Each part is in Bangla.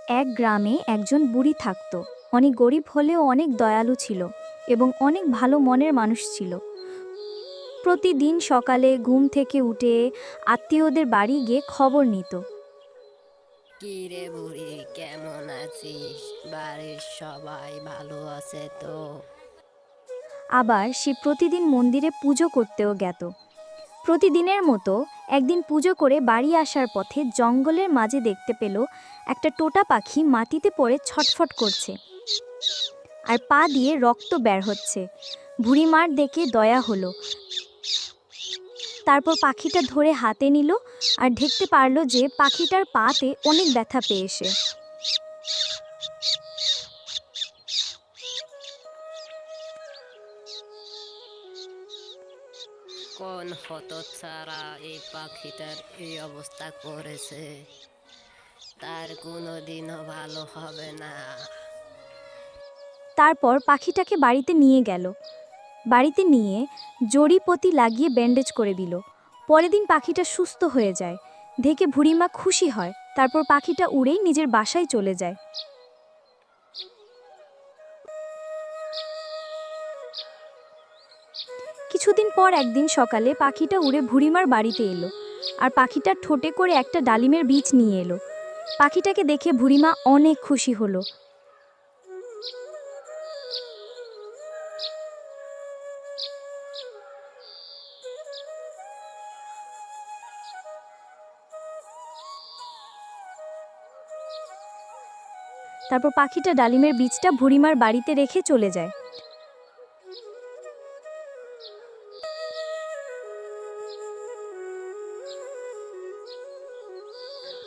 এক গ্রামে একজন বুড়ি থাকত। অনেক গরিব হলেও অনেক দয়ালু ছিল এবং অনেক ভালো মনের মানুষ ছিল। প্রতিদিন সকালে ঘুম থেকে উঠে আত্মীয়দের বাড়ি গিয়ে খবর নিত। কি রে বুড়ি, কেমন আছিস? বাড়ির সবাই ভালো আছে তো? আবার সে প্রতিদিন মন্দিরে পুজো করতেও গেত। প্রতিদিনের মতো একদিন পুজো করে বাড়ি আসার পথে জঙ্গলের মাঝে দেখতে পেল একটা টোটা পাখি মাটিতে পড়ে ছটফট করছে আর পা দিয়ে রক্ত বের হচ্ছে। বুড়িমার দেখে দয়া হলো। তারপর পাখিটা ধরে হাতে নিল আর দেখতে পারল যে পাখিটার পাতে অনেক ব্যথা পেয়েছে। কোন হতচ্ছাড়া এই পাখিটার এই অবস্থা করেছে? তার কোনোদিনও ভালো হবে না। তারপর পাখিটাকে বাড়িতে নিয়ে গেল। বাড়িতে নিয়ে জড়িপতি লাগিয়ে ব্যান্ডেজ করে দিল। পরের দিন পাখিটা সুস্থ হয়ে যায়। দেখে বুড়িমা খুশি হয়। তারপর পাখিটা উড়েই নিজের বাসায় চলে যায়। কিছুদিন পর একদিন সকালে পাখিটা উড়ে বুড়িমার বাড়িতে এলো আর পাখিটার ঠোঁটে করে একটা ডালিমের বীজ নিয়ে এলো। পাখিটাকে দেখে বুড়িমা অনেক খুশি হলো। তারপর পাখিটা ডালিমের বীজটা বুড়িমার বাড়িতে রেখে চলে যায়।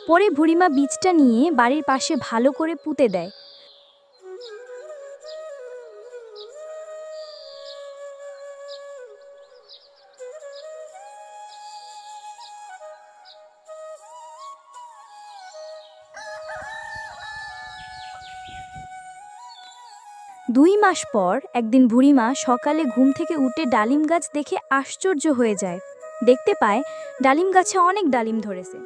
পরে বুড়িমা বীজটা নিয়ে বাড়ির পাশে ভালো করে পুঁতে দেয়। দুই মাস পর একদিন বুড়িমা সকালে ঘুম থেকে উঠে ডালিম গাছ দেখে আশ্চর্য হয়ে যায়। দেখতে পায় ডালিম গাছে অনেক ডালিম ধরেছে।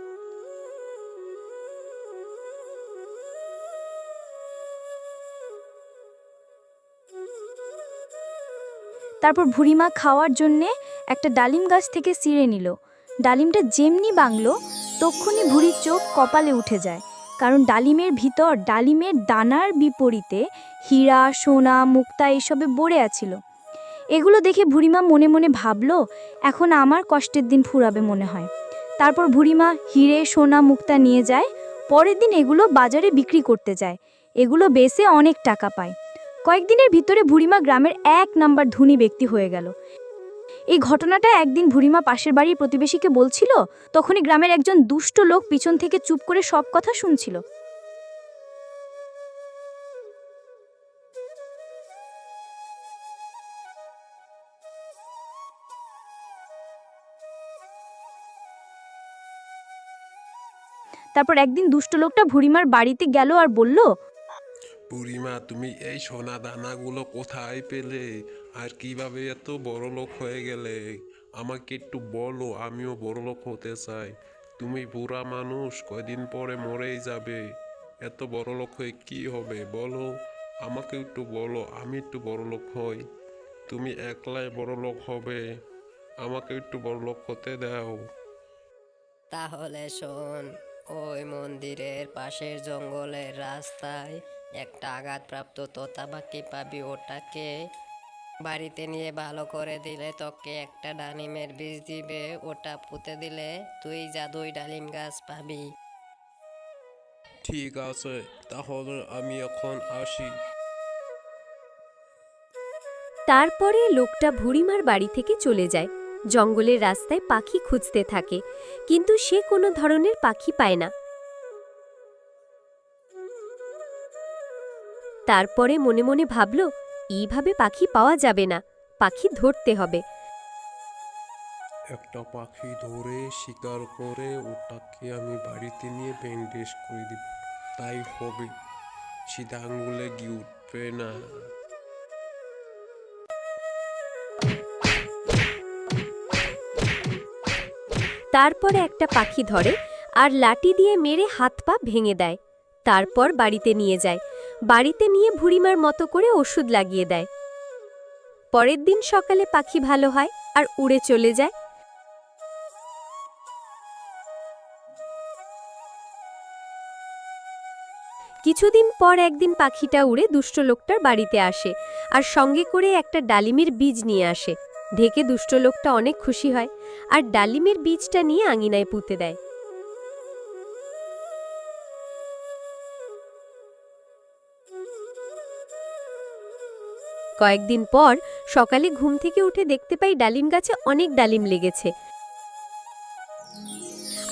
তারপর বুড়িমা খাওয়ার জন্যে একটা ডালিম গাছ থেকে ছিঁড়ে নিল। ডালিমটা যেমনি বাংলো তক্ষুনি বুড়ির চোখ কপালে উঠে যায়, কারণ ডালিমের ভিতর ডালিমের দানার বিপরীতে হীরা, সোনা, মুক্তা এসবে ভরে আছিল। এগুলো দেখে বুড়িমা মনে মনে ভাবলো, এখন আমার কষ্টের দিন ফুরাবে মনে হয়। তারপর বুড়িমা হিরে, সোনা, মুক্তা নিয়ে যায়। পরের দিন এগুলো বাজারে বিক্রি করতে যায়। এগুলো বেচে অনেক টাকা পায়। কয়েকদিনের ভিতরে বুড়িমা গ্রামের 1 নাম্বার ধনী ব্যক্তি হয়ে গেল। এই ঘটনাটা একদিন বুড়িমা পাশের বাড়ির প্রতিবেশীকে বলছিল। তখনই গ্রামের একজন দুষ্ট লোক পিছন থেকে চুপ করে সব কথা শুনছিল। তারপর একদিন দুষ্ট লোকটা বুড়িমার বাড়িতে গেল আর বলল, বুড়িমা, তুমি এই সোনা দানাগুলো কোথায় পেলে? আর কিভাবে এত বড় লোক হয়ে গেলে? আমাকে একটু বলো, আমিও বড় লোক হতে চাই। তুমি বুড়া মানুষ, কয়দিন পরে মরেই যাবে। এত বড় লোক হয়ে কি হবে বলো? আমাকে একটু বলো, আমি একটু বড় লোক হই। তুমি একলাই বড় লোক হবে, আমাকে একটু বড় লোক হতে দাও। তাহলে শোন, ওই মন্দিরের পাশের জঙ্গলের রাস্তায় একটা আঘাতপ্রাপ্ত তোতা পাখি পাবি। ওটাকে বাড়িতে নিয়ে ভালো করে দিলে তোকে একটা ডালিমের বীজ দিবে। ওটা পুঁতে দিলে তুই জাদুই ডালিম গাছ পাবি। ঠিক আছে, তাহলে আমি এখন আসি। তারপরে লোকটা বুড়িমার বাড়ি থেকে চলে যায়। জঙ্গলের রাস্তায় পাখি খুঁজতে থাকে, কিন্তু সে কোনো ধরনের পাখি পায় না। তারপরে মনে মনে ভাবল, এইভাবে পাখি পাওয়া যাবে না, পাখি ধরতে হবে। একটা পাখি ধরে শিকার করে ওটাকে আমি বাড়িতে নিয়ে ব্যান্ডেজ করে দিব, তাই হবে। সিধা আঙ্গুলে গিয়ে উঠবে না। তারপরে একটা পাখি ধরে আর লাঠি দিয়ে মেরে হাত পা ভেঙে দেয়। তারপর বাড়িতে নিয়ে যায়। বাড়িতে নিয়ে বুড়িমার মতো করে ওষুধ লাগিয়ে দেয়। পরের দিন সকালে পাখি ভালো হয় আর উড়ে চলে যায়। কিছুদিন পর একদিন পাখিটা উড়ে দুষ্ট লোকটার বাড়িতে আসে আর সঙ্গে করে একটা ডালিমের বীজ নিয়ে আসে। ঢেকে দুষ্ট লোকটা অনেক খুশি হয় আর ডালিমের বীজটা নিয়ে আঙিনায় পুঁতে দেয়। কয়েকদিন পর সকালে ঘুম থেকে উঠে দেখতে পাই ডালিম গাছে অনেক ডালিম লেগেছে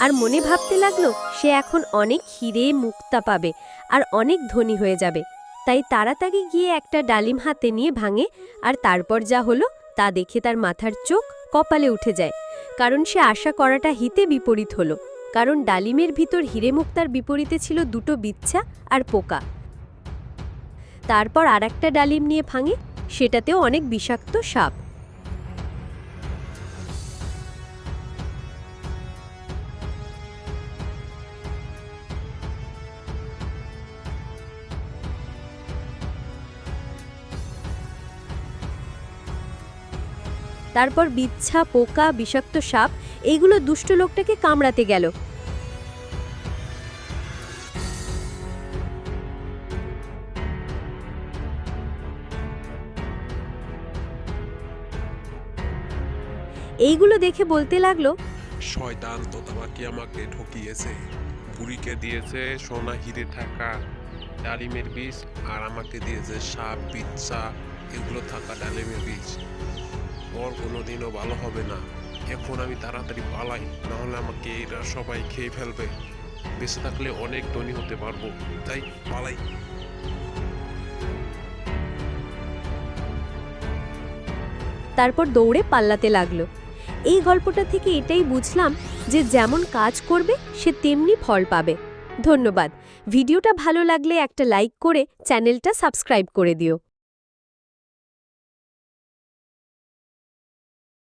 আর মনে ভাবতে লাগলো সে এখন অনেক হিরে মুক্তা পাবে আর অনেক ধনী হয়ে যাবে। তাই তাড়াতাড়ি গিয়ে একটা ডালিম হাতে নিয়ে ভাঙে আর তারপর যা হলো তা দেখে তার মাথার চোখ কপালে উঠে যায়, কারণ সে আশা করাটা হিতে বিপরীত হলো। কারণ ডালিমের ভিতর হিরে মুক্তার বিপরীতে ছিল দুটো বিচ্ছা আর পোকা। তারপর আরেকটা ডালিম নিয়ে ভাঙে, সেটাতেও অনেক বিষাক্ত সাপ। তারপর বিচ্ছা, পোকা, বিষাক্ত সাপ এইগুলো দুষ্ট লোকটাকে কামড়াতে গেল। এইগুলো দেখে বলতে লাগলো, শয়তান তোতাবাকি আমাকে ঠকিয়েছে। বুড়িকে দিয়েছে সোনা হিরে থাকা ডালিমের বীজ, আর আমাকে দিয়েছে সাপ বিচ্ছা এগুলো থাকা ডালিমের বীজ। ওর কোনোদিনও ভালো হবে না। এখন আমি তাড়াতাড়ি পালাই, নাহলে আমাকে এরা সবাই খেয়ে ফেলবে। বেঁচে থাকলে অনেক ধনী হতে পারবো, তাই পালাই। তারপর দৌড়ে পাল্লাতে লাগলো। এই গল্পটা থেকে এটাই বুঝলাম যে যেমন কাজ করবে সে তেমনি ফল পাবে। ধন্যবাদ। ভিডিওটা ভালো লাগলে একটা লাইক করে চ্যানেলটা সাবস্ক্রাইব করে দিও।